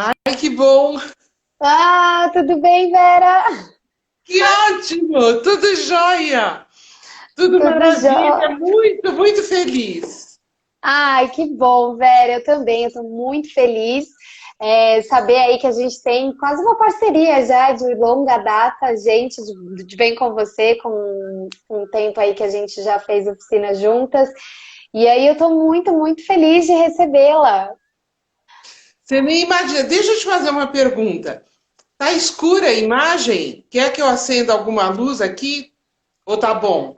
Ai, que bom! Ah, tudo bem, Vera? Que ótimo! Tudo jóia! Tudo Tudo maravilha! jóia. Muito, muito feliz! Ai, que bom, Vera. Eu também, eu tô muito feliz. Saber aí que a gente tem quase uma parceria já de longa data, gente, de bem com você, com um tempo aí que a gente já fez oficina juntas. E aí eu tô muito, muito feliz de recebê-la. Você nem imagina. Deixa eu te fazer uma pergunta. Tá escura a imagem? Quer que eu acenda alguma luz aqui? Ou tá bom?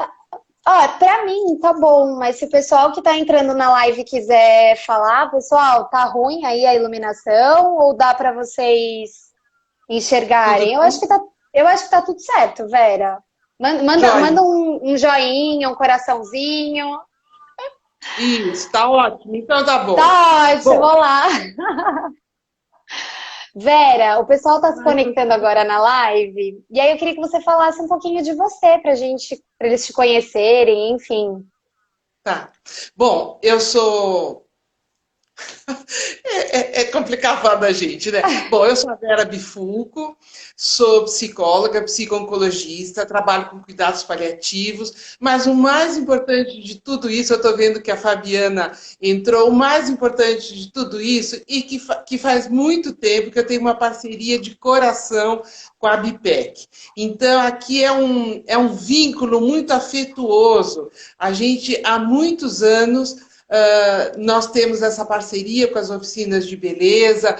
Ó, pra mim tá bom, mas se o pessoal que tá entrando na live quiser falar, pessoal, tá ruim aí a iluminação ou dá pra vocês Tudo enxergarem? bem? Eu acho que tá tudo certo, Vera. Manda Jóia. um joinha, um coraçãozinho. Isso, tá ótimo. Então tá bom. Tá ótimo, Bom, lá. Vera, o pessoal tá se ai, conectando agora na live, e aí eu queria que você falasse um pouquinho de você pra gente, pra eles te conhecerem, enfim. tá. Bom, eu sou é complicado falar da gente, né? Bom, eu sou a Vera Bifulco, sou psicóloga, psico-oncologista, trabalho com cuidados paliativos, mas o mais importante de tudo isso, eu estou vendo que a Fabiana entrou, o mais importante de tudo isso, e que faz muito tempo que eu tenho uma parceria de coração com a BIPEC. Então, aqui é um vínculo muito afetuoso. A gente, há muitos anos, nós temos essa parceria com as oficinas de beleza,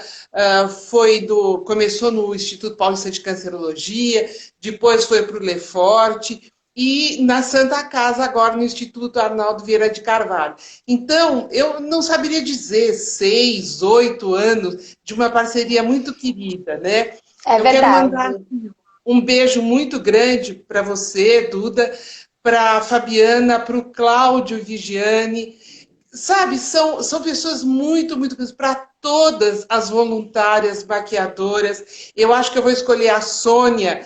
começou no Instituto Paulista de Cancerologia, depois foi para o Leforte, e na Santa Casa, agora no Instituto Arnaldo Vieira de Carvalho. Então, eu não saberia dizer 6, 8 anos de uma parceria muito querida, né? É Eu quero verdade. mandar um beijo muito grande para você, Duda, para a Fabiana, para o Cláudio Vigiane, sabe, são pessoas muito, muito. Para todas as voluntárias maquiadoras, eu acho que eu vou escolher a Sônia,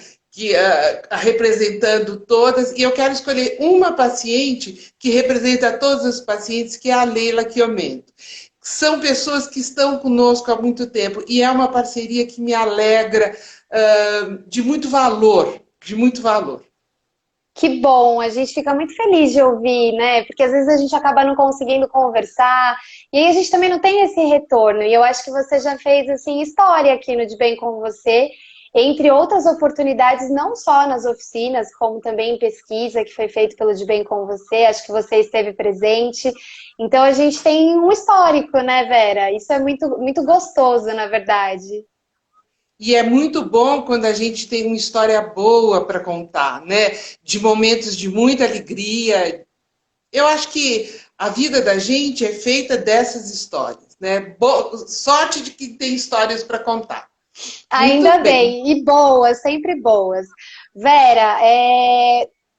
representando todas, e eu quero escolher uma paciente que representa todos os pacientes, que é a Leila Chiomento. São pessoas que estão conosco há muito tempo, e é uma parceria que me alegra, de muito valor, de muito valor. Que bom, a gente fica muito feliz de ouvir, né? Porque às vezes a gente acaba não conseguindo conversar, e aí a gente também não tem esse retorno. E eu acho que você já fez assim história aqui no De Bem com Você, entre outras oportunidades, não só nas oficinas, como também em pesquisa que foi feito pelo De Bem com Você. Acho que você esteve presente. Então a gente tem um histórico, né, Vera? Isso é muito, muito gostoso, na verdade. E é muito bom quando a gente tem uma história boa para contar, né? De momentos de muita alegria. Eu acho que a vida da gente é feita dessas histórias, né? Sorte de que tem histórias para contar. Ainda Muito bem. bem, e boas, sempre boas. Vera,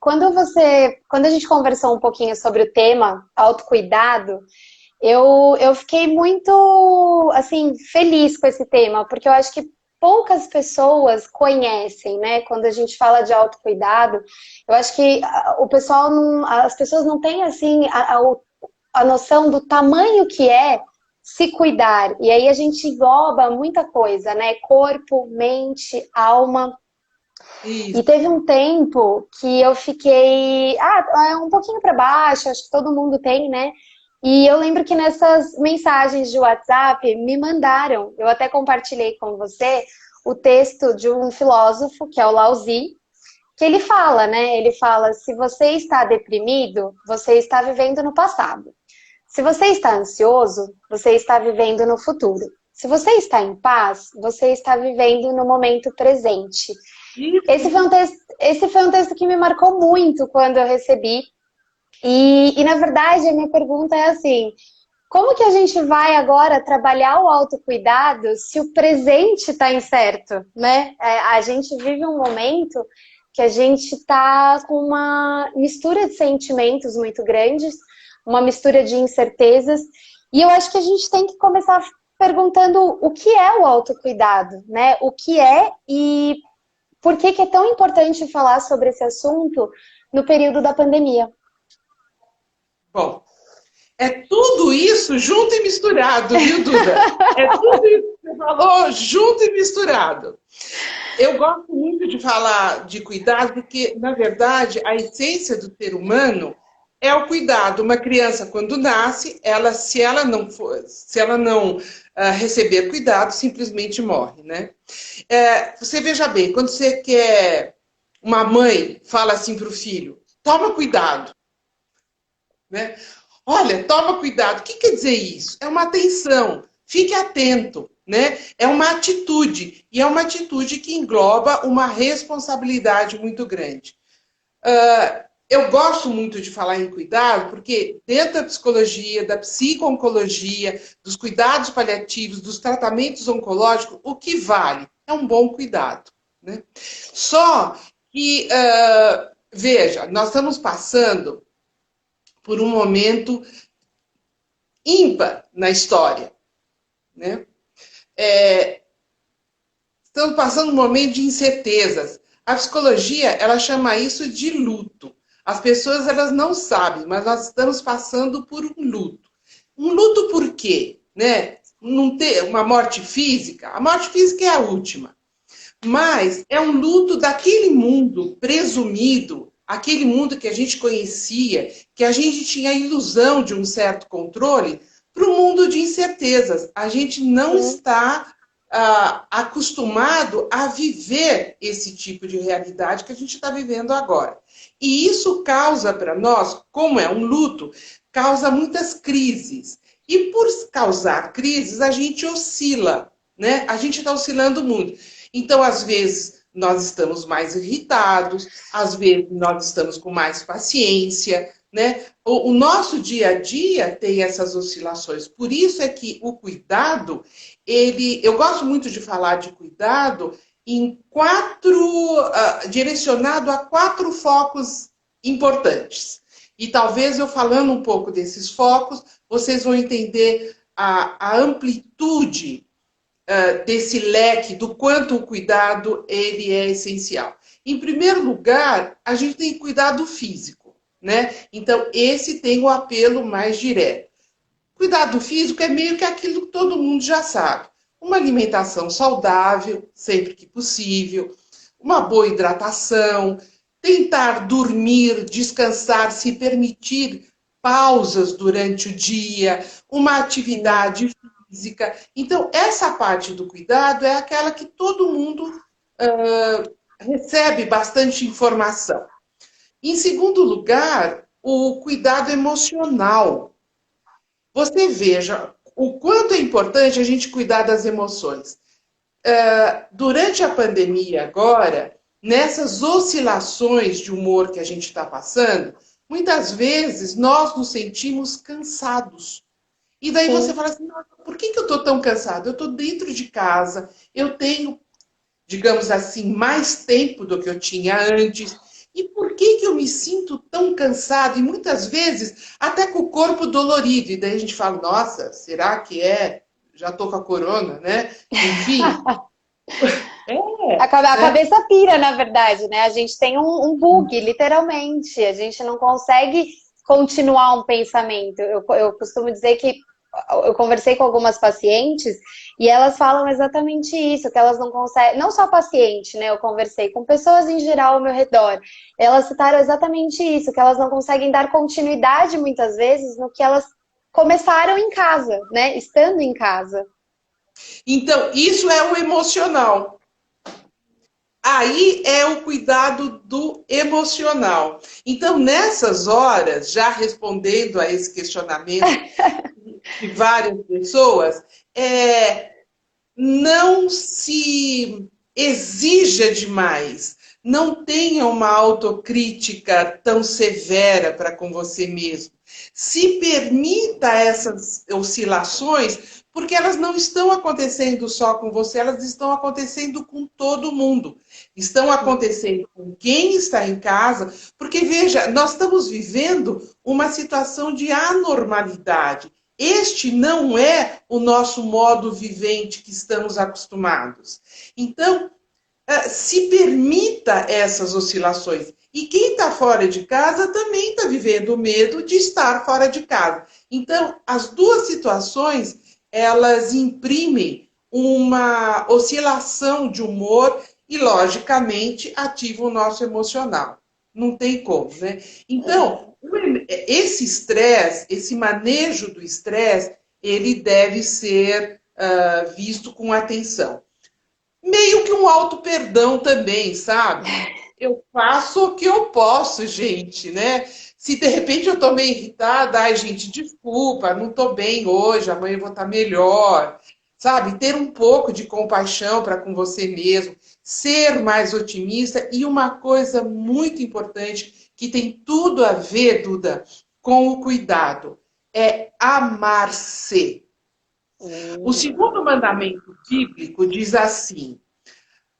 quando a gente conversou um pouquinho sobre o tema autocuidado, eu fiquei muito, assim, feliz com esse tema, porque eu acho que poucas pessoas conhecem, né? Quando a gente fala de autocuidado, eu acho que o pessoal não, as pessoas não têm, assim, a noção do tamanho que é se cuidar. E aí a gente engloba muita coisa, né? Corpo, mente, alma. E Isso. teve um tempo que eu fiquei um pouquinho para baixo, acho que todo mundo tem, né? E eu lembro que nessas mensagens de WhatsApp me mandaram, eu até compartilhei com você o texto de um filósofo, que é o Laozi, que ele fala, né? Ele fala: se você está deprimido, você está vivendo no passado. Se você está ansioso, você está vivendo no futuro. Se você está em paz, você está vivendo no momento presente. Isso. Esse foi um texto que me marcou muito quando eu recebi. Na verdade, a minha pergunta é assim: como que a gente vai agora trabalhar o autocuidado se o presente está incerto, né? A gente vive um momento que a gente está com uma mistura de sentimentos muito grandes, uma mistura de incertezas, e eu acho que a gente tem que começar perguntando o que é o autocuidado, né? O que é e por que que é tão importante falar sobre esse assunto no período da pandemia. Bom. É tudo isso junto e misturado, viu, Duda? É tudo isso que você falou, junto e misturado. Eu gosto muito de falar de cuidado, porque, na verdade, a essência do ser humano é o cuidado. Uma criança, quando nasce, se ela não receber cuidado, simplesmente morre, né? Você veja bem, quando você quer, uma mãe fala assim para o filho, toma cuidado, né? Olha, toma cuidado. O que quer dizer isso? É uma atenção. Fique atento, né? É uma atitude. E é uma atitude que engloba uma responsabilidade muito grande. Eu gosto muito de falar em cuidado, porque dentro da psicologia, da psico-oncologia, dos cuidados paliativos, dos tratamentos oncológicos, o que vale é um bom cuidado, né? Só que, veja, nós estamos passando por um momento ímpar na história, né? Estamos passando um momento de incertezas. A psicologia, ela chama isso de luto. As pessoas, elas não sabem, mas nós estamos passando por um luto. Um luto por quê? Né? Não ter uma morte física? A morte física é a última. Mas é um luto daquele mundo presumido, aquele mundo que a gente conhecia, que a gente tinha a ilusão de um certo controle, para o mundo de incertezas. A gente não está acostumado a viver esse tipo de realidade que a gente está vivendo agora. E isso causa para nós, como é um luto, causa muitas crises. E por causar crises, a gente oscila, né? A gente está oscilando muito. Então, às vezes, nós estamos mais irritados, às vezes nós estamos com mais paciência, né? O nosso dia a dia tem essas oscilações. Por isso é que o cuidado, eu gosto muito de falar de cuidado direcionado a 4 focos importantes. E talvez eu falando um pouco desses focos, vocês vão entender a amplitude desse leque, do quanto o cuidado ele é essencial. Em primeiro lugar, a gente tem cuidado físico, né? Então, esse tem o apelo mais direto. Cuidado físico é meio que aquilo que todo mundo já sabe. Uma alimentação saudável, sempre que possível, uma boa hidratação, tentar dormir, descansar, se permitir pausas durante o dia, uma atividade física. Então, essa parte do cuidado é aquela que todo mundo recebe bastante informação. Em segundo lugar, o cuidado emocional. Você veja o quanto é importante a gente cuidar das emoções. Durante a pandemia agora, nessas oscilações de humor que a gente está passando, muitas vezes nós nos sentimos cansados. E daí você fala assim, por que eu estou tão cansado? Eu estou dentro de casa, eu tenho, digamos assim, mais tempo do que eu tinha antes. E por que eu me sinto tão cansado? E muitas vezes até com o corpo dolorido. E daí a gente fala, nossa, será que já estou com a corona, né? Enfim. A cabeça pira, na verdade, né? A gente tem um bug, literalmente. A gente não consegue continuar um pensamento. Eu costumo dizer que eu conversei com algumas pacientes e elas falam exatamente isso, que elas não conseguem, não só paciente, né? Eu conversei com pessoas em geral ao meu redor. Elas citaram exatamente isso, que elas não conseguem dar continuidade muitas vezes no que elas começaram em casa, né? Estando em casa. Então, isso é o emocional. Aí é o cuidado do emocional. Então, nessas horas, já respondendo a esse questionamento de várias pessoas, não se exija demais. Não tenha uma autocrítica tão severa para com você mesmo. Se permita essas oscilações, porque elas não estão acontecendo só com você, elas estão acontecendo com todo mundo. Estão acontecendo com quem está em casa, porque, veja, nós estamos vivendo uma situação de anormalidade. Este não é o nosso modo vivente que estamos acostumados. Então, se permita essas oscilações. E quem está fora de casa também está vivendo o medo de estar fora de casa. Então, as duas situações, elas imprimem uma oscilação de humor e, logicamente, ativam o nosso emocional. Não tem como, né? Então, esse estresse, esse manejo do estresse, ele deve ser visto com atenção. Meio que um auto-perdão também, sabe? Eu faço o que eu posso, gente, né? Se de repente eu estou meio irritada, ai, gente, desculpa, não estou bem hoje, amanhã eu vou estar melhor. Sabe? Ter um pouco de compaixão para com você mesmo, ser mais otimista e uma coisa muito importante que tem tudo a ver, Duda, com o cuidado, é amar-se. O segundo mandamento bíblico diz assim: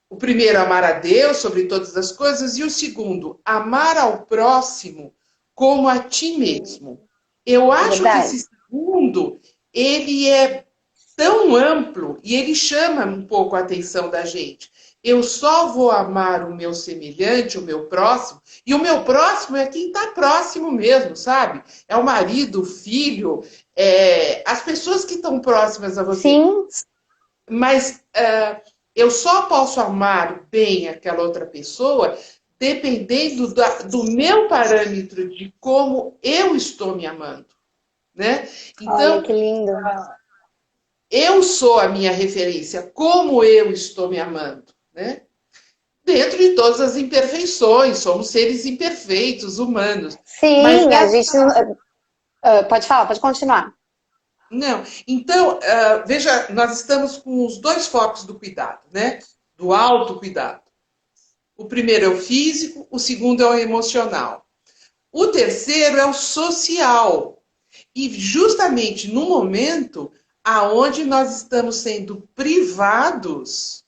o primeiro, amar a Deus sobre todas as coisas, e o segundo, amar ao próximo como a ti mesmo. Eu acho que esse segundo, ele é tão amplo e ele chama um pouco a atenção da gente. Eu só vou amar o meu semelhante, o meu próximo, e o meu próximo é quem está próximo mesmo, sabe? É o marido, o filho, as pessoas que estão próximas a você. Sim. Mas eu só posso amar bem aquela outra pessoa dependendo do meu parâmetro de como eu estou me amando, né? Então, olha que lindo. Eu sou a minha referência, como eu estou me amando, né? Dentro de todas as imperfeições, somos seres imperfeitos, humanos. Sim, Mas a gente... pode falar, pode continuar. Não. Então, veja, nós estamos com os dois focos do cuidado, né? Do autocuidado. O primeiro é o físico, o segundo é o emocional. O terceiro é o social. E justamente no momento aonde nós estamos sendo privados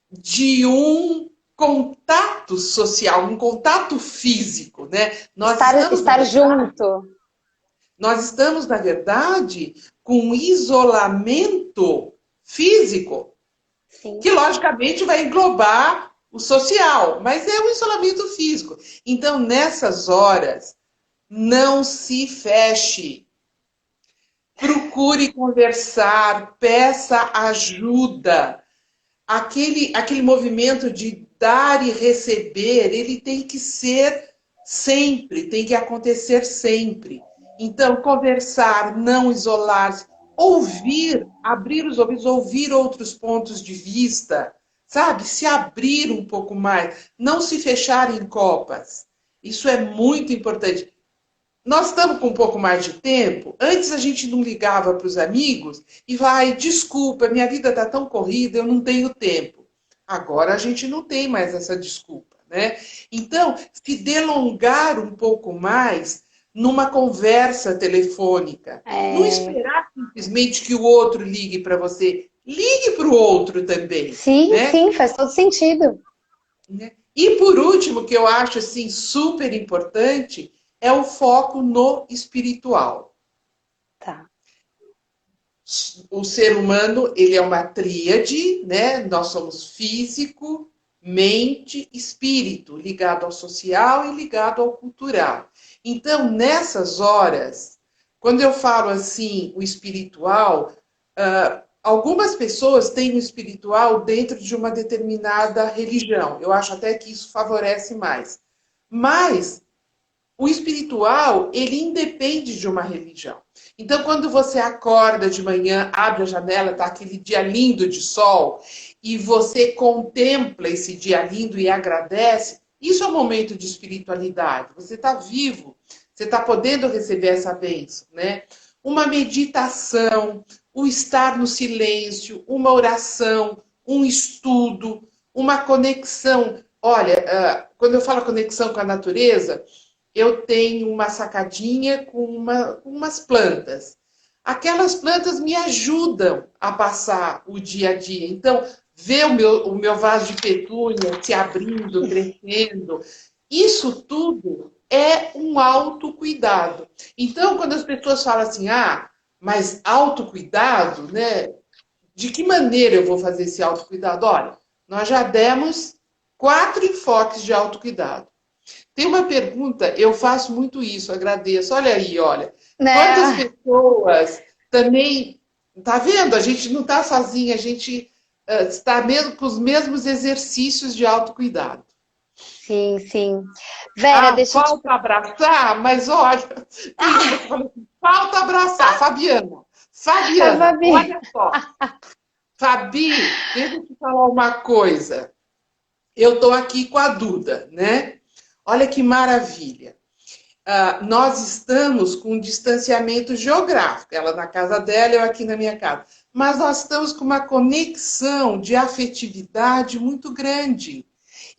de um contato social, um contato físico, né? Estar junto. Nós estamos, na verdade, com um isolamento físico, Sim. que logicamente vai englobar o social, mas é um isolamento físico. Então, nessas horas, não se feche. Procure conversar, peça ajuda. Aquele movimento de dar e receber, ele tem que ser sempre, tem que acontecer sempre. Então, conversar, não isolar-se, ouvir, abrir os ouvidos, ouvir outros pontos de vista, sabe? Se abrir um pouco mais, não se fechar em copas. Isso é muito importante. Nós estamos com um pouco mais de tempo. Antes a gente não ligava para os amigos e vai, desculpa, minha vida está tão corrida, eu não tenho tempo. Agora a gente não tem mais essa desculpa, né? Então, se delongar um pouco mais numa conversa telefônica. Não esperar simplesmente que o outro ligue para você. Ligue para o outro também. Sim, né? Sim, faz todo sentido. E por último, que eu acho assim super importante, é o foco no espiritual. Tá. O ser humano, ele é uma tríade, né? Nós somos físico, mente, espírito, ligado ao social e ligado ao cultural. Então, nessas horas, quando eu falo assim, o espiritual, algumas pessoas têm o espiritual dentro de uma determinada religião. Eu acho até que isso favorece mais. Mas o espiritual, ele independe de uma religião. Então, quando você acorda de manhã, abre a janela, tá aquele dia lindo de sol, e você contempla esse dia lindo e agradece, isso é um momento de espiritualidade. Você está vivo, você está podendo receber essa bênção, né? Uma meditação, o estar no silêncio, uma oração, um estudo, uma conexão. Olha, quando eu falo conexão com a natureza, eu tenho uma sacadinha com umas plantas. Aquelas plantas me ajudam a passar o dia a dia. Então, ver o meu vaso de petúnia se abrindo, crescendo, isso tudo é um autocuidado. Então, quando as pessoas falam assim, mas autocuidado, né? De que maneira eu vou fazer esse autocuidado? Olha, nós já demos 4 enfoques de autocuidado. Tem uma pergunta, eu faço muito isso, agradeço. Olha aí, olha. Quantas Né? pessoas também. Tá vendo? A gente não está sozinha, a gente está mesmo com os mesmos exercícios de autocuidado. Sim, sim. Vera, Ah, deixa eu te... falta abraçar, mas olha, tem uma que falou assim, falta abraçar, Fabiana. A Fabiana, Fabi. olha só. Fabi, deixa eu te falar uma coisa. Eu estou aqui com a Duda, né? Olha que maravilha. Nós estamos com um distanciamento geográfico, ela na casa dela, eu aqui na minha casa. Mas nós estamos com uma conexão de afetividade muito grande.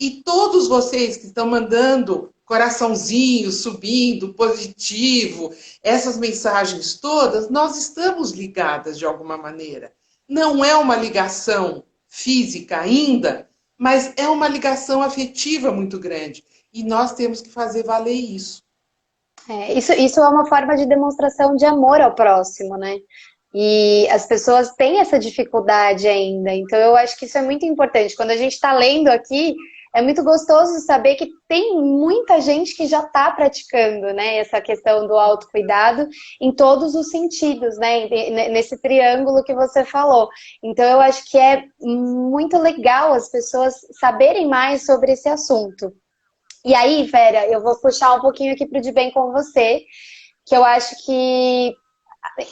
E todos vocês que estão mandando coraçãozinho, subindo, positivo, essas mensagens todas, nós estamos ligadas de alguma maneira. Não é uma ligação física ainda, mas é uma ligação afetiva muito grande. E nós temos que fazer valer isso. Isso é uma forma de demonstração de amor ao próximo, né? E as pessoas têm essa dificuldade ainda. Então, eu acho que isso é muito importante. Quando a gente está lendo aqui, é muito gostoso saber que tem muita gente que já está praticando, né? Essa questão do autocuidado em todos os sentidos, né? Nesse triângulo que você falou. Então, eu acho que é muito legal as pessoas saberem mais sobre esse assunto. E aí, Vera, eu vou puxar um pouquinho aqui para o De Bem com você, que eu acho que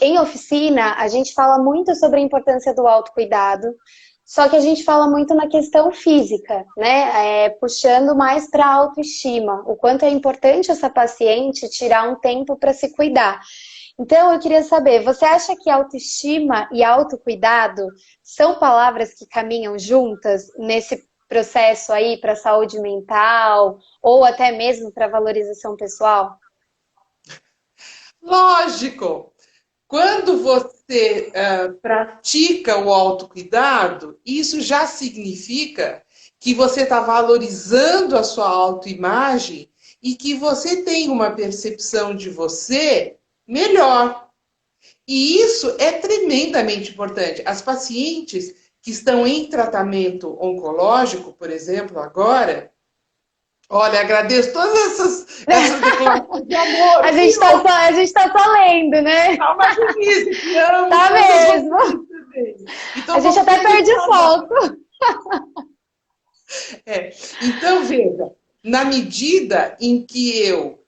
em oficina a gente fala muito sobre a importância do autocuidado, só que a gente fala muito na questão física, né? Puxando mais para a autoestima, o quanto é importante essa paciente tirar um tempo para se cuidar. Então, eu queria saber, você acha que autoestima e autocuidado são palavras que caminham juntas nesse processo aí para a saúde mental ou até mesmo para valorização pessoal? Lógico! Quando você pratica o autocuidado, isso já significa que você está valorizando a sua autoimagem e que você tem uma percepção de você melhor. E isso é tremendamente importante. As pacientes que estão em tratamento oncológico, por exemplo, agora, olha, agradeço todas essas declarações de amor, viu? A gente tá só lendo, né? Tá uma delícia, te amo, Tá todas vocês mesmo. também. A Então gente vamos até perde felicitar. foco. Então, veja, na medida em que eu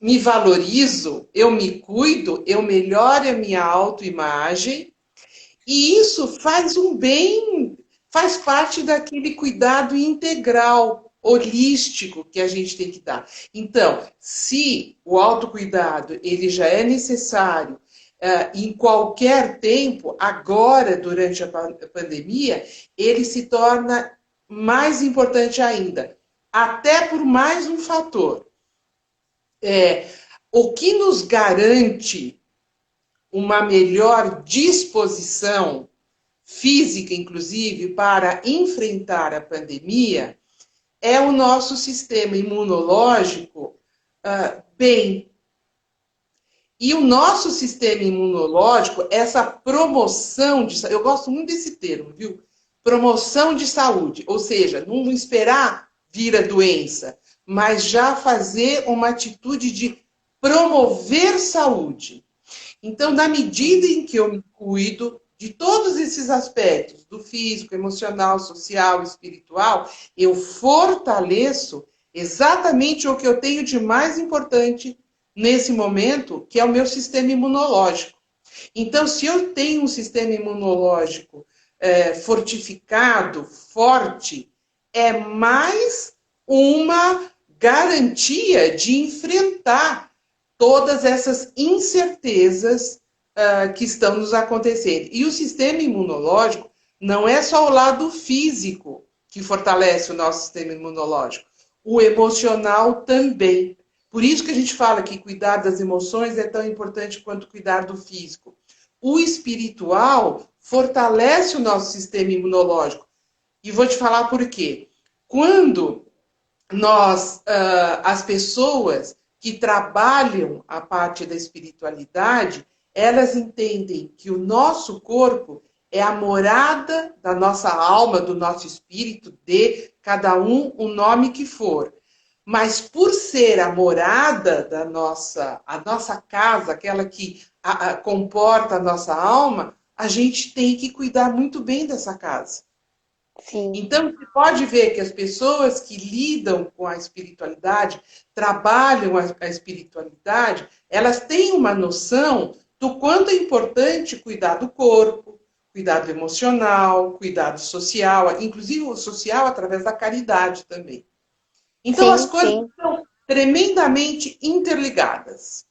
me valorizo, eu me cuido, eu melhoro a minha autoimagem, e isso faz um bem, faz parte daquele cuidado integral, holístico que a gente tem que dar. Então, se o autocuidado ele já é necessário em qualquer tempo, agora, durante a pandemia, ele se torna mais importante ainda. Até por mais um fator. O que nos garante uma melhor disposição física, inclusive, para enfrentar a pandemia, é o nosso sistema imunológico bem. E o nosso sistema imunológico, essa promoção de saúde, eu gosto muito desse termo, viu? Promoção de saúde, ou seja, não esperar vir a doença, mas já fazer uma atitude de promover saúde. Então, na medida em que eu me cuido de todos esses aspectos, do físico, emocional, social, espiritual, eu fortaleço exatamente o que eu tenho de mais importante nesse momento, que é o meu sistema imunológico. Então, se eu tenho um sistema imunológico fortificado, forte, é mais uma garantia de enfrentar todas essas incertezas que estão nos acontecendo. E o sistema imunológico não é só o lado físico que fortalece o nosso sistema imunológico, o emocional também. Por isso que a gente fala que cuidar das emoções é tão importante quanto cuidar do físico. O espiritual fortalece o nosso sistema imunológico. E vou te falar por quê. Quando as pessoas que trabalham a parte da espiritualidade, elas entendem que o nosso corpo é a morada da nossa alma, do nosso espírito, de cada um o nome que for. mas por ser a morada a nossa casa, aquela que comporta a nossa alma, a gente tem que cuidar muito bem dessa casa. Sim. Então, você pode ver que as pessoas que lidam com a espiritualidade, trabalham a espiritualidade, elas têm uma noção do quanto é importante cuidar do corpo, cuidado emocional, cuidado social, inclusive o social através da caridade também. Então, as Sim, coisas sim. são tremendamente interligadas.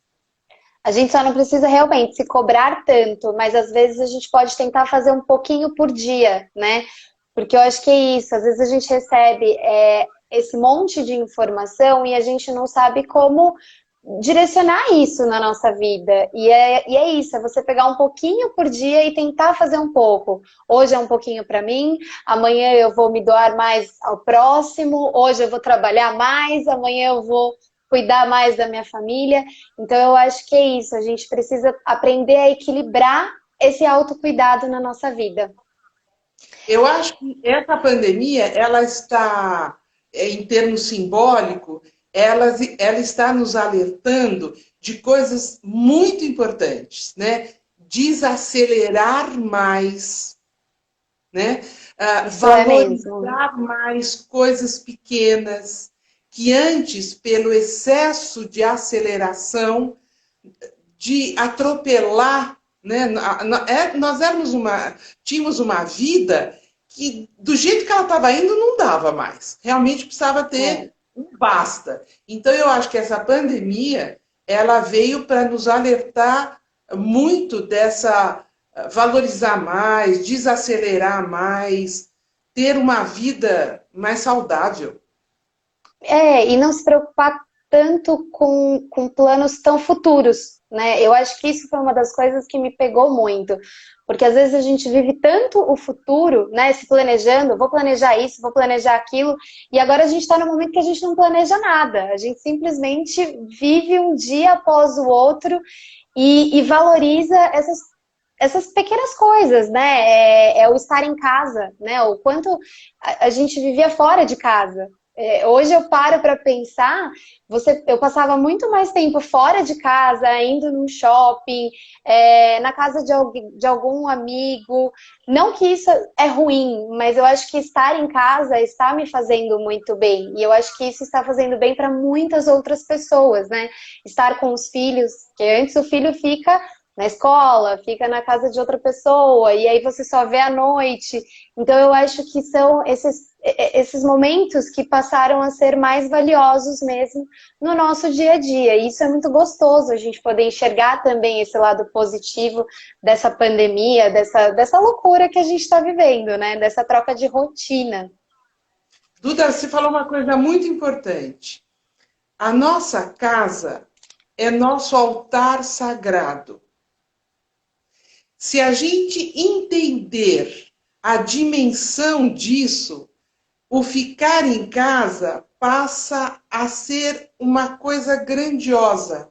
A gente só não precisa realmente se cobrar tanto, mas às vezes a gente pode tentar fazer um pouquinho por dia, né? Porque eu acho que é isso, às vezes a gente recebe esse monte de informação e a gente não sabe como direcionar isso na nossa vida. E é isso, é você pegar um pouquinho por dia e tentar fazer um pouco. Hoje é um pouquinho para mim, amanhã eu vou me doar mais ao próximo, hoje eu vou trabalhar mais, amanhã eu vou cuidar mais da minha família. Então eu acho que é isso, a gente precisa aprender a equilibrar esse autocuidado na nossa vida. Eu acho que essa pandemia, ela está, em termos simbólico, ela está nos alertando de coisas muito importantes, né? Desacelerar mais, né? Isso é mesmo. Valorizar mais coisas pequenas, que antes, pelo excesso de aceleração, de atropelar, né? Nós tínhamos uma vida que, do jeito que ela estava indo, não dava mais. Realmente precisava É. ter um basta. Então, eu acho que essa pandemia, ela veio para nos alertar muito dessa valorizar mais, desacelerar mais, ter uma vida mais saudável. E não se preocupar tanto com planos tão futuros, né? Eu acho que isso foi uma das coisas que me pegou muito. Porque às vezes a gente vive tanto o futuro, né? Se planejando, vou planejar isso, vou planejar aquilo, e agora a gente está no momento que a gente não planeja nada. A gente simplesmente vive um dia após o outro e valoriza essas pequenas coisas, né? É o estar em casa, né? O quanto a gente vivia fora de casa. Hoje eu paro para pensar, eu passava muito mais tempo fora de casa, indo num shopping, na casa de algum amigo. Não que isso é ruim, mas eu acho que estar em casa está me fazendo muito bem. E eu acho que isso está fazendo bem para muitas outras pessoas, né? Estar com os filhos, que antes o filho fica na escola, fica na casa de outra pessoa, e aí você só vê à noite. Então eu acho que são esses momentos que passaram a ser mais valiosos mesmo no nosso dia a dia. E isso é muito gostoso, a gente poder enxergar também esse lado positivo dessa pandemia, dessa loucura que a gente está vivendo, né? Dessa troca de rotina. Duda, você falou uma coisa muito importante. A nossa casa é nosso altar sagrado. Se a gente entender a dimensão disso, o ficar em casa passa a ser uma coisa grandiosa.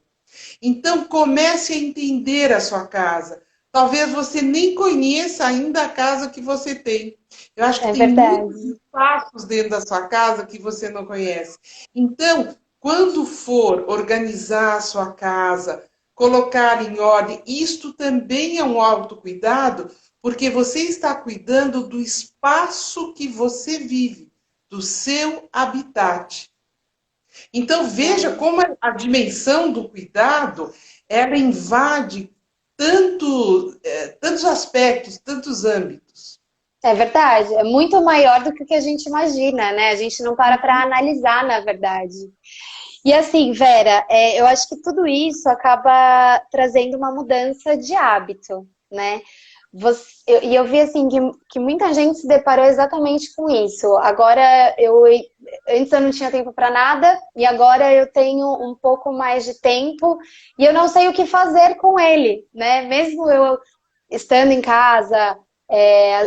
Então, comece a entender a sua casa. Talvez você nem conheça ainda a casa que você tem. Eu acho que É tem muitos verdade. espaços dentro da sua casa que você não conhece. Então, quando for organizar a sua casa, colocar em ordem, isto também é um autocuidado, porque você está cuidando do espaço que você vive, do seu habitat. Então veja É. como a dimensão do cuidado ela invade tantos aspectos, tantos âmbitos. É verdade, é muito maior do que o que a gente imagina, né? A gente não para analisar, na verdade. E assim, Vera, eu acho que tudo isso acaba trazendo uma mudança de hábito, né? E eu vi assim que muita gente se deparou exatamente com isso. Antes eu não tinha tempo para nada e agora eu tenho um pouco mais de tempo e eu não sei o que fazer com ele, né? Mesmo eu estando em casa,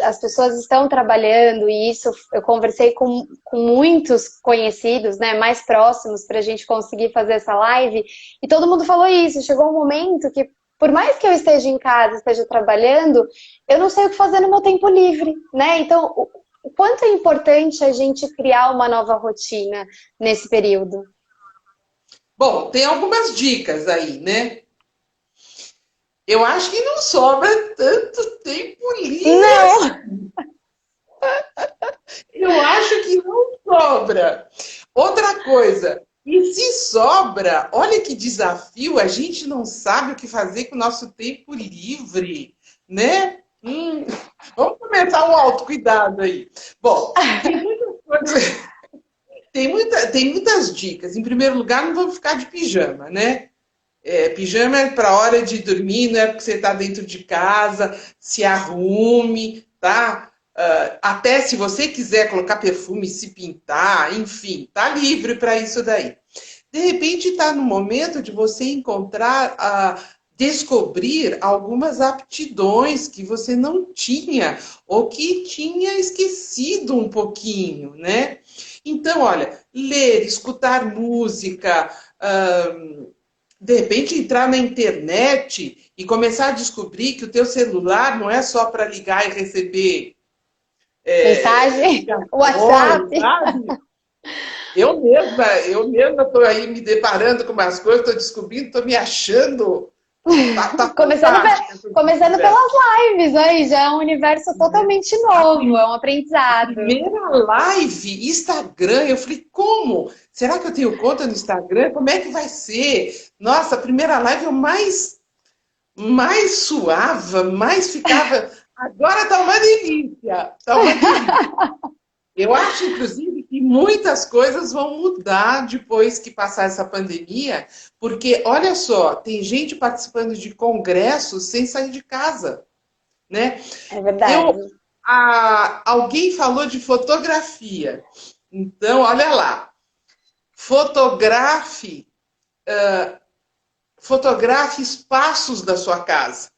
as pessoas estão trabalhando e isso eu conversei com muitos conhecidos, né, mais próximos para a gente conseguir fazer essa live e todo mundo falou isso. Chegou um momento que por mais que eu esteja em casa, esteja trabalhando, eu não sei o que fazer no meu tempo livre, né? Então o quanto é importante a gente criar uma nova rotina nesse período? Bom, tem algumas dicas aí, né? Eu acho que não sobra tanto tempo livre assim. Não! Eu acho que não sobra. Outra coisa, e se sobra, olha que desafio, a gente não sabe o que fazer com o nosso tempo livre, né? Vamos começar um autocuidado aí. Bom, tem muitas coisas, tem muitas dicas. Em primeiro lugar, não vamos ficar de pijama, né? Pijama é para hora de dormir, não é porque você está dentro de casa, se arrume, tá? Até se você quiser colocar perfume, se pintar, enfim, tá livre para isso daí. De repente está no momento de você encontrar, descobrir algumas aptidões que você não tinha ou que tinha esquecido um pouquinho, né? Então, olha, ler, escutar música, de repente entrar na internet e começar a descobrir que o teu celular não é só para ligar e receber Mensagem? ligações, WhatsApp? sabe? Eu mesma estou aí me deparando com umas coisas, estou descobrindo, estou me achando. Tá Começando, fantástica essa começando conversa. pelas lives aí, já é um universo totalmente novo, é um aprendizado. Primeira live, Instagram, eu falei, como? Será que eu tenho conta no Instagram? Como é que vai ser? Nossa, a primeira live eu mais suava, mais ficava. Agora tá uma delícia. Tá uma delícia. Eu acho, inclusive, que muitas coisas vão mudar depois que passar essa pandemia, porque, olha só, tem gente participando de congressos sem sair de casa, né? É verdade. Alguém falou de fotografia. Então, olha lá. Fotografe, fotografe espaços da sua casa.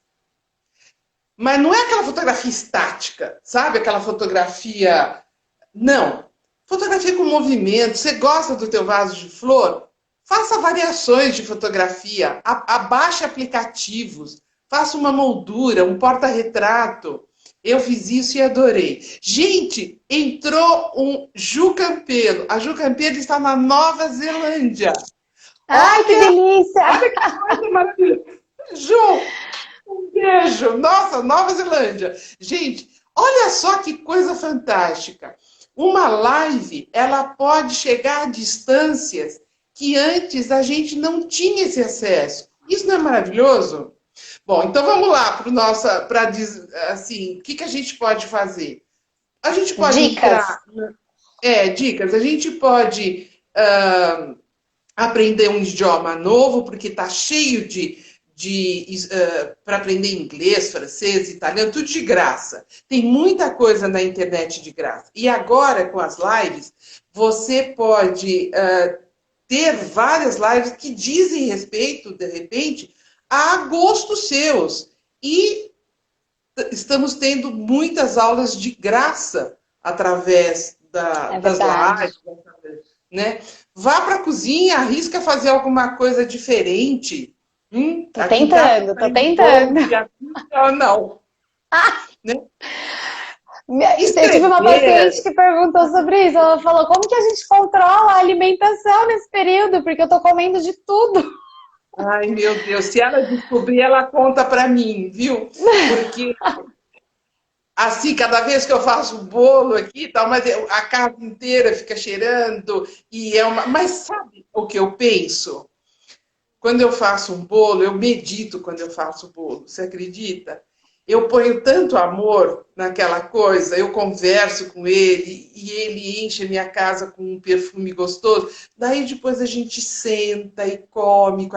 Mas não é aquela fotografia estática, sabe? Aquela fotografia. Não. Fotografia com movimento. Você gosta do teu vaso de flor? Faça variações de fotografia. Abaixe aplicativos. Faça uma moldura, um porta-retrato. Eu fiz isso e adorei. Gente, entrou um Ju Campelo. A Ju Campelo está na Nova Zelândia. Ai, que Olha, delícia! olha que coisa maravilhosa. Ju, um beijo. Nossa, Nova Zelândia. Gente, olha só que coisa fantástica. Uma live, ela pode chegar a distâncias que antes a gente não tinha esse acesso. Isso não é maravilhoso? Bom, então vamos lá para o nosso, para assim, o que a gente pode fazer? A gente pode Dicas. entrar, dicas. A gente pode aprender um idioma novo, porque está cheio para aprender inglês, francês, italiano, tudo de graça. Tem muita coisa na internet de graça. E agora, com as lives, você pode ter várias lives que dizem respeito, de repente, a gostos seus. E estamos tendo muitas aulas de graça através das lives, né? Vá para a cozinha, arrisca fazer alguma coisa diferente. Tô tentando, tô tentando. Não. Né? Eu tive uma paciente que perguntou sobre isso. Ela falou, como que a gente controla a alimentação nesse período? Porque eu tô comendo de tudo. Ai, meu Deus, se ela descobrir, ela conta para mim, viu? Porque assim, cada vez que eu faço um bolo aqui, tá, a casa inteira fica cheirando e é uma. Mas sabe o que eu penso? Quando eu faço um bolo, eu medito quando eu faço o bolo. Você acredita? Eu ponho tanto amor naquela coisa, eu converso com ele e ele enche a minha casa com um perfume gostoso. Daí depois a gente senta e come com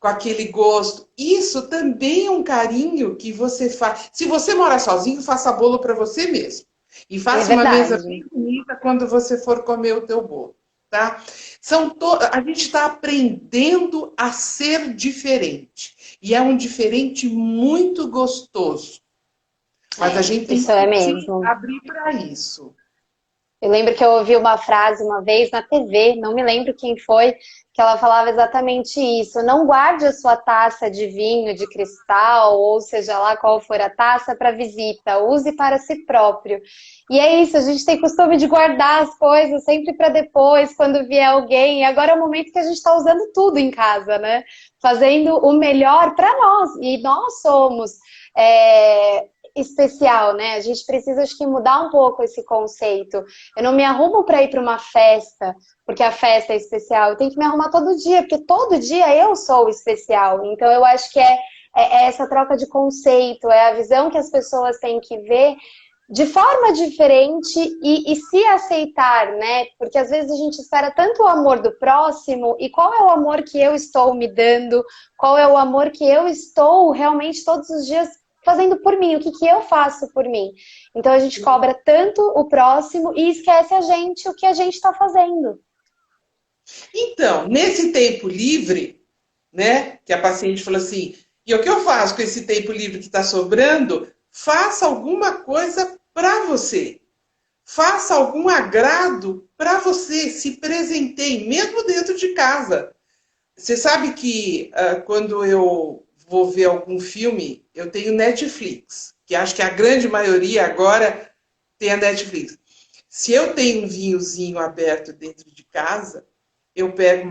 aquele gosto. Isso também é um carinho que você faz. Se você mora sozinho, faça bolo para você mesmo. E faça uma mesa bem bonita quando você for comer o teu bolo. Tá? A gente está aprendendo a ser diferente. E é um diferente muito gostoso. Mas a gente tem isso é que se mesmo. abrir para isso. Eu lembro que eu ouvi uma frase uma vez na TV, não me lembro quem foi, que ela falava exatamente isso. Não guarde a sua taça de vinho, de cristal, ou seja lá qual for a taça, para visita. Use para si próprio. E é isso, a gente tem costume de guardar as coisas sempre para depois, quando vier alguém. E agora é o momento que a gente está usando tudo em casa, né? Fazendo o melhor para nós. E nós somos. Especial, né? A gente precisa, acho que, mudar um pouco esse conceito. Eu não me arrumo para ir para uma festa, porque a festa é especial. Eu tenho que me arrumar todo dia, porque todo dia eu sou especial. Então, eu acho que é essa troca de conceito, é a visão que as pessoas têm que ver de forma diferente e se aceitar, né? Porque às vezes a gente espera tanto o amor do próximo, e qual é o amor que eu estou me dando? Qual é o amor que eu estou realmente todos os dias fazendo por mim? O que que eu faço por mim? Então a gente cobra tanto o próximo e esquece a gente o que a gente está fazendo. Então, nesse tempo livre, né, que a paciente falou assim, e o que eu faço com esse tempo livre que está sobrando? Faça alguma coisa para você. Faça algum agrado para você. Se presenteie, mesmo dentro de casa. Você sabe que quando eu vou ver algum filme, eu tenho Netflix, que acho que a grande maioria agora tem a Netflix. Se eu tenho um vinhozinho aberto dentro de casa, eu pego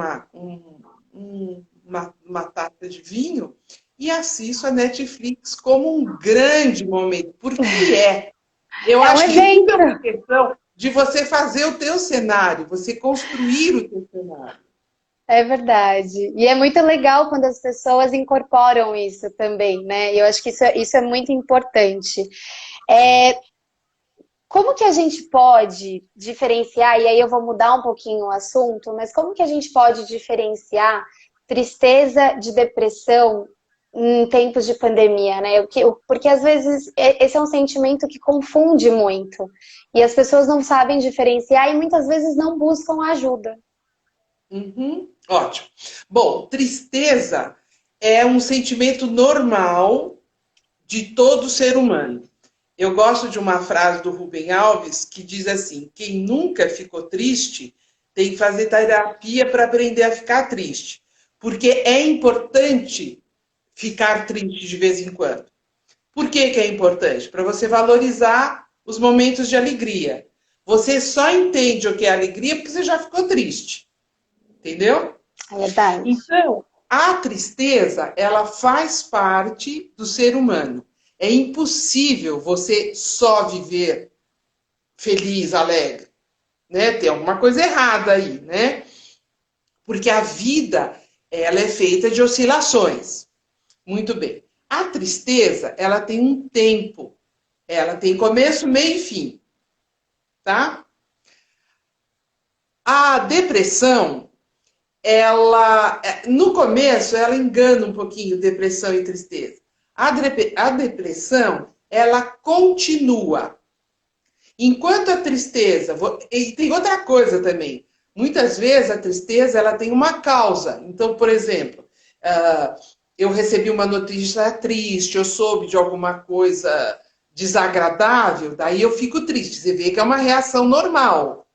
uma taça de vinho e assisto a Netflix como um grande momento, porque é. Eu É um acho que tudo é evento. uma questão de você fazer o teu cenário, você construir o teu cenário. É verdade. E é muito legal quando as pessoas incorporam isso também, né? E eu acho que isso é muito importante. É, como que a gente pode diferenciar, e aí eu vou mudar um pouquinho o assunto, mas como que a gente pode diferenciar tristeza de depressão em tempos de pandemia, né? Porque às vezes esse é um sentimento que confunde muito e as pessoas não sabem diferenciar e muitas vezes não buscam ajuda. Uhum, ótimo. Bom, tristeza é um sentimento normal de todo ser humano. Eu gosto de uma frase do Rubem Alves que diz assim: quem nunca ficou triste tem que fazer terapia para aprender a ficar triste. Porque é importante ficar triste de vez em quando. Por que que é importante? Para você valorizar os momentos de alegria. Você só entende o que é alegria porque você já ficou triste. Entendeu? É verdade. Então, a tristeza, ela faz parte do ser humano. É impossível você só viver feliz, alegre, né? Tem alguma coisa errada aí, né? Porque a vida, ela é feita de oscilações. Muito bem. A tristeza, ela tem um tempo. Ela tem começo, meio e fim, tá? A depressão, ela, no começo, ela engana um pouquinho depressão e tristeza. A depressão, ela continua. Enquanto a tristeza, e tem outra coisa também. Muitas vezes a tristeza, ela tem uma causa. Então, por exemplo, eu recebi uma notícia triste, eu soube de alguma coisa desagradável, daí eu fico triste. Você vê que é uma reação normal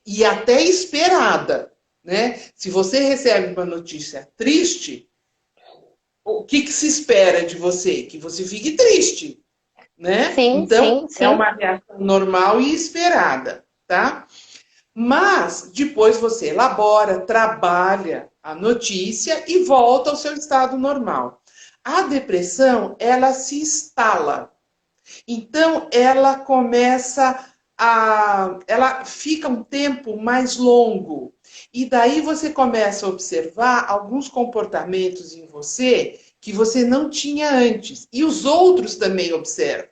e até esperada, né? Se você recebe uma notícia triste, o que que se espera de você? Que você fique triste, né? Sim, Então, sim, é sim. uma reação normal e esperada, tá? Mas depois você elabora, trabalha a notícia e volta ao seu estado normal. A depressão, ela se instala. Então, ela começa ela fica um tempo mais longo. E daí você começa a observar alguns comportamentos em você que você não tinha antes. E os outros também observam.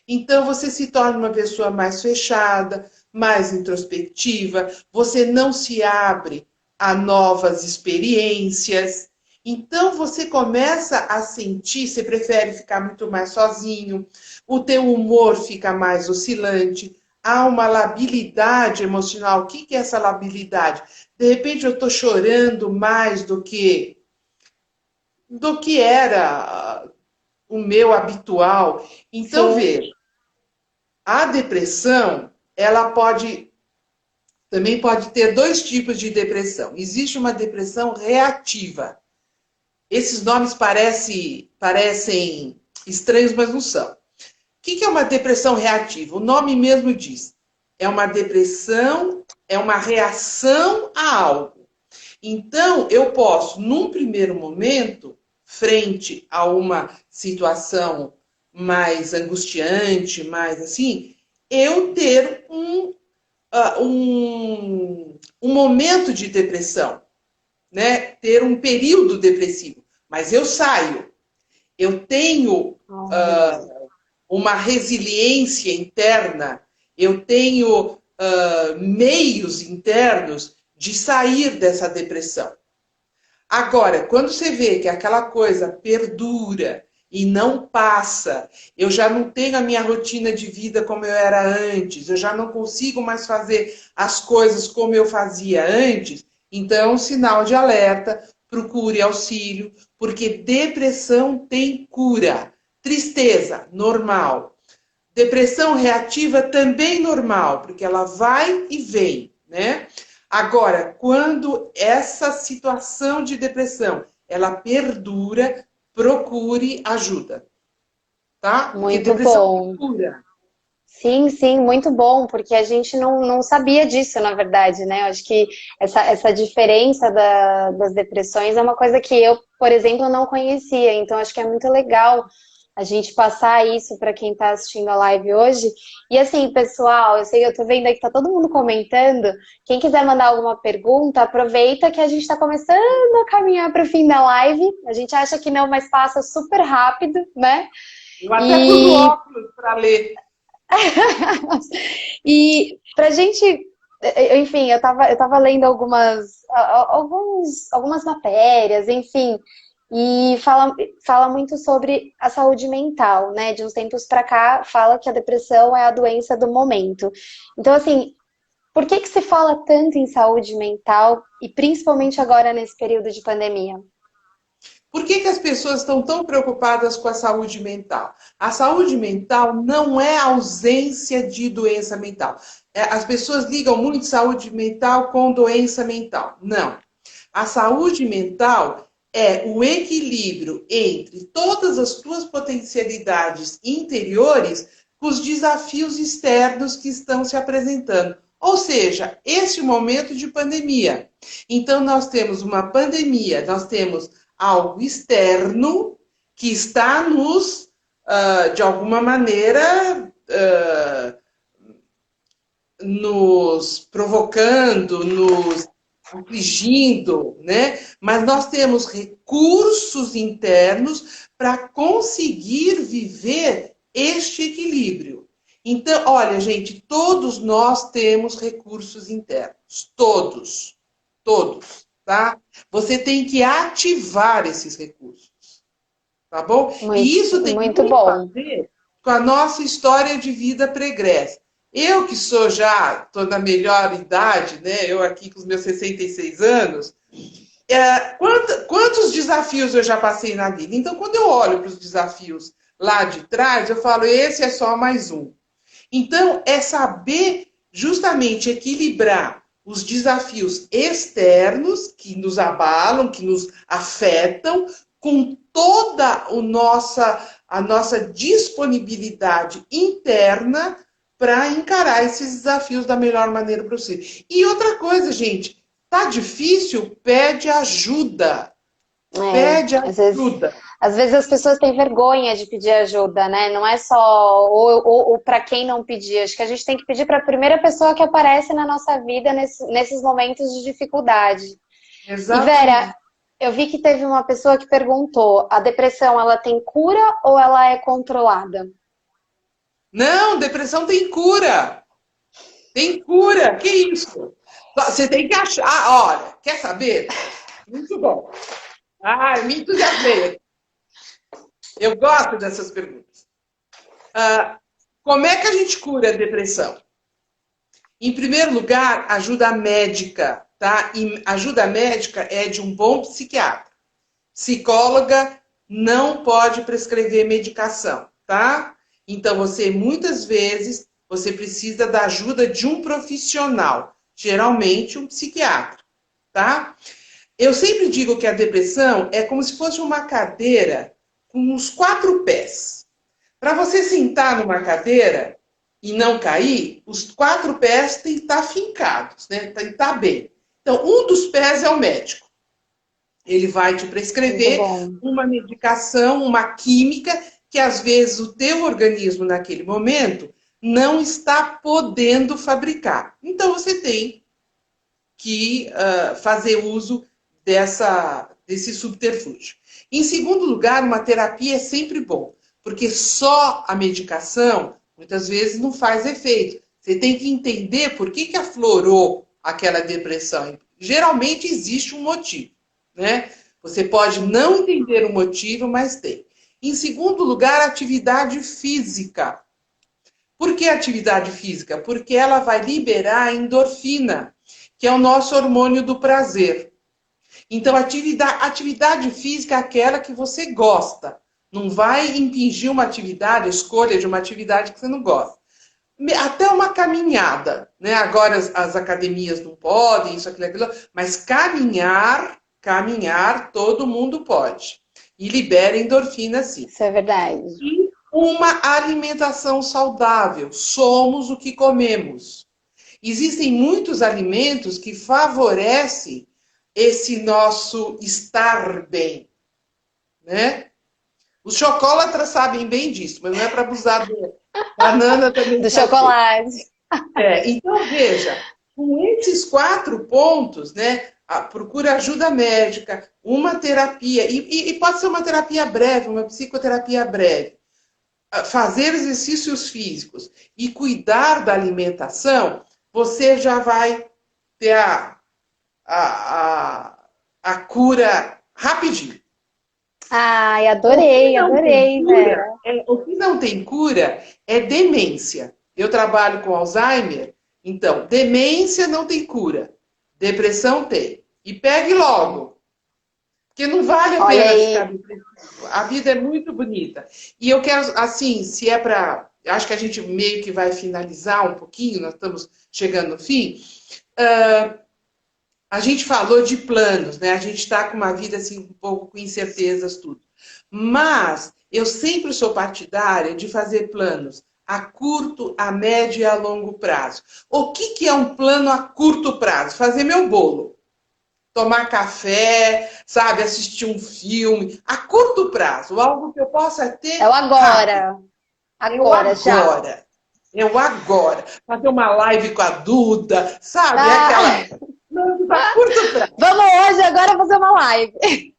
Então você se torna uma pessoa mais fechada, mais introspectiva, você não se abre a novas experiências. Então você começa a sentir, você prefere ficar muito mais sozinho, o teu humor fica mais oscilante, há uma labilidade emocional. O que é essa labilidade? De repente eu estou chorando mais do que era o meu habitual. Então Sim. veja, a depressão, ela pode. também pode ter dois tipos de depressão. Existe uma depressão reativa. Esses nomes parecem estranhos, mas não são. O que é uma depressão reativa? O nome mesmo diz. É uma depressão, é uma reação a algo. Então, eu posso, num primeiro momento, frente a uma situação mais angustiante, mais assim, eu ter um momento de depressão, né? Ter um período depressivo. Mas eu saio. Eu tenho uma resiliência interna, eu tenho meios internos de sair dessa depressão. Agora, quando você vê que aquela coisa perdura e não passa, eu já não tenho a minha rotina de vida como eu era antes, eu já não consigo mais fazer as coisas como eu fazia antes, então é um sinal de alerta, procure auxílio, porque depressão tem cura. Tristeza, normal. Depressão reativa também normal, porque ela vai e vem, né? Agora, quando essa situação de depressão, ela perdura, procure ajuda, tá? Porque Muito depressão bom. cura. Sim, sim, muito bom, porque a gente não sabia disso, na verdade, né? Eu acho que essa diferença das depressões é uma coisa que eu, por exemplo, não conhecia. Então, acho que é muito legal a gente passar isso para quem está assistindo a live hoje. E assim, pessoal, eu tô vendo aí que tá todo mundo comentando. Quem quiser mandar alguma pergunta, aproveita que a gente está começando a caminhar para o fim da live. A gente acha que não, mas passa super rápido, né? Eu até pus o E óculos para ler. E pra gente, enfim, eu tava lendo algumas matérias, enfim, e fala muito sobre a saúde mental, né? De uns tempos pra cá, fala que a depressão é a doença do momento. Então, assim, por que se fala tanto em saúde mental e principalmente agora nesse período de pandemia? Por que as pessoas estão tão preocupadas com a saúde mental? A saúde mental não é ausência de doença mental. As pessoas ligam muito saúde mental com doença mental. Não. A saúde mental é o equilíbrio entre todas as tuas potencialidades interiores com os desafios externos que estão se apresentando. Ou seja, esse momento de pandemia. Então, nós temos uma pandemia, nós temos algo externo que está nos, de alguma maneira, nos provocando, nos afligindo, né? Mas nós temos recursos internos para conseguir viver este equilíbrio. Então, olha, gente, todos nós temos recursos internos, todos, tá? Você tem que ativar esses recursos, tá bom? E isso tem Muito muito a bom. ver com a nossa história de vida pregressa. Eu que sou já, estou na melhor idade, né? Eu aqui com os meus 66 anos, quantos desafios eu já passei na vida? Então, quando eu olho para os desafios lá de trás, eu falo, esse é só mais um. Então, é saber justamente equilibrar os desafios externos que nos abalam, que nos afetam, com toda a nossa disponibilidade interna para encarar esses desafios da melhor maneira possível. E outra coisa, gente, tá difícil? Pede ajuda. Pede ajuda. Às vezes as pessoas têm vergonha de pedir ajuda, né? Não é só ou para quem não pedir. Acho que a gente tem que pedir para a primeira pessoa que aparece na nossa vida nesses momentos de dificuldade. E Exatamente. Vera, eu vi que teve uma pessoa que perguntou: a depressão ela tem cura ou ela é controlada? Não, depressão tem cura. Tem cura. Que isso? Você tem que achar. Olha, quer saber? Muito bom. Ah, me entusiasmei. Eu gosto dessas perguntas. Como é que a gente cura a depressão? Em primeiro lugar, ajuda médica, tá? E ajuda médica é de um bom psiquiatra. Psicóloga não pode prescrever medicação, tá? Então, muitas vezes, você precisa da ajuda de um profissional. geralmente um psiquiatra, tá? Eu sempre digo que a depressão é como se fosse uma cadeira com uns 4 pés. Para você sentar numa cadeira e não cair, os 4 pés têm que estar fincados, né? Tem que estar bem. Então, um dos pés é o médico. Ele vai te prescrever uma medicação, uma química, que às vezes o teu organismo naquele momento não está podendo fabricar. Então, você tem que fazer uso desse subterfúgio. Em segundo lugar, uma terapia é sempre bom, porque só a medicação, muitas vezes, não faz efeito. Você tem que entender por que aflorou aquela depressão. Geralmente existe um motivo, né? Você pode não entender o motivo, mas tem. Em segundo lugar, atividade física. Por que atividade física? Porque ela vai liberar a endorfina, que é o nosso hormônio do prazer. Então, atividade física é aquela que você gosta. Não vai impingir uma atividade, a escolha de uma atividade que você não gosta. Até uma caminhada, né? Agora as academias não podem, isso, aquilo, mas caminhar, todo mundo pode. E libera endorfina, sim. Isso é verdade. E uma alimentação saudável. Somos o que comemos. Existem muitos alimentos que favorecem esse nosso estar bem, né? Os chocolatras sabem bem disso, mas não é para abusar dele. Banana também do chocolate. Então, veja, com esses 4 pontos, né? Procura ajuda médica, uma terapia, e pode ser uma terapia breve, uma psicoterapia breve. Fazer exercícios físicos e cuidar da alimentação, você já vai ter a cura rapidinho. Ai, adorei, Vera. O que não tem cura é demência. Eu trabalho com Alzheimer, então, demência não tem cura. Depressão tem. E pegue logo. Porque não vale a pena ficar depressivo. A vida é muito bonita. E eu quero, assim, se é para... Acho que a gente meio que vai finalizar um pouquinho, nós estamos chegando no fim. A gente falou de planos, né? A gente está com uma vida assim, um pouco com incertezas, tudo. Mas eu sempre sou partidária de fazer planos a curto, a médio e a longo prazo. O que é um plano a curto prazo? Fazer meu bolo. Tomar café, sabe? Assistir um filme. A curto prazo, algo que eu possa ter. É o agora. Agora, já. É o agora. Fazer uma live com a Duda, sabe? Aquela... A curto prazo. Vamos hoje, agora, fazer uma live.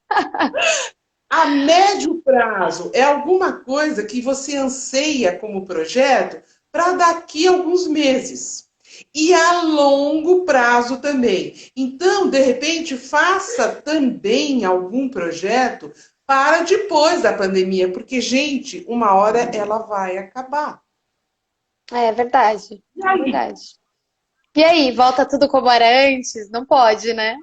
A médio prazo é alguma coisa que você anseia como projeto para daqui a alguns meses. E a longo prazo também. Então, de repente, faça também algum projeto para depois da pandemia, porque, gente, uma hora ela vai acabar. É verdade. É verdade. E aí, volta tudo como era antes? Não pode, né?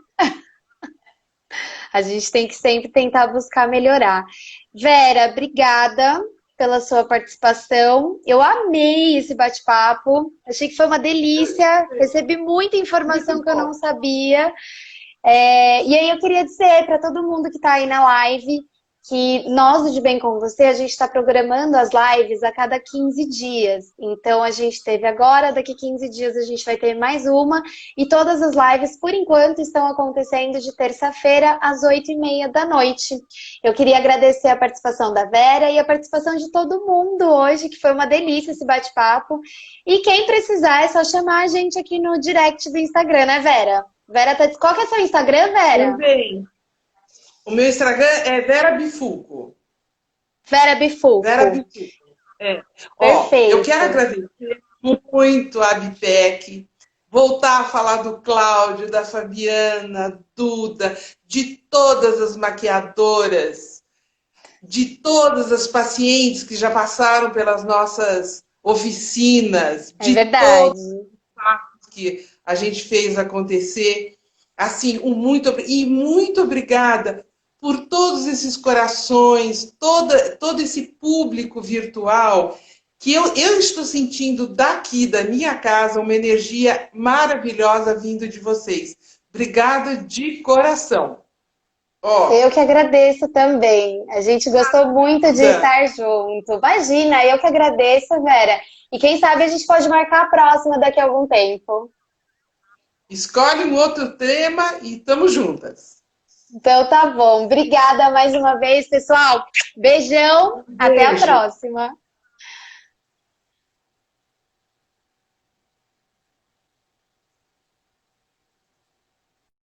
A gente tem que sempre tentar buscar melhorar. Vera, obrigada pela sua participação. Eu amei esse bate-papo. Achei que foi uma delícia. Recebi muita informação que eu não sabia. E aí eu queria dizer para todo mundo que está aí na live que nós do De Bem Com Você, a gente está programando as lives a cada 15 dias. Então, a gente teve agora, daqui 15 dias a gente vai ter mais uma. E todas as lives, por enquanto, estão acontecendo de terça-feira às 8h30 da noite. Eu queria agradecer a participação da Vera e a participação de todo mundo hoje, que foi uma delícia esse bate-papo. E quem precisar, é só chamar a gente aqui no direct do Instagram, né, Vera? Qual que é o seu Instagram, Vera? Também. O meu Instagram é Vera Bifulco. Vera Bifulco. Vera Bifulco. Perfeito. Eu quero agradecer muito a Bipec, voltar a falar do Cláudio, da Fabiana, Duda, de todas as maquiadoras, de todas as pacientes que já passaram pelas nossas oficinas, de todos os passos que a gente fez acontecer. Assim, muito obrigada por todos esses corações, todo esse público virtual que eu estou sentindo daqui, da minha casa, uma energia maravilhosa vindo de vocês. Obrigada de coração. Eu que agradeço também. A gente gostou muito de estar junto. Imagina, eu que agradeço, Vera. E quem sabe a gente pode marcar a próxima daqui a algum tempo. Escolhe um outro tema e estamos juntas. Então tá bom. Obrigada mais uma vez, pessoal. Beijão. Até a próxima.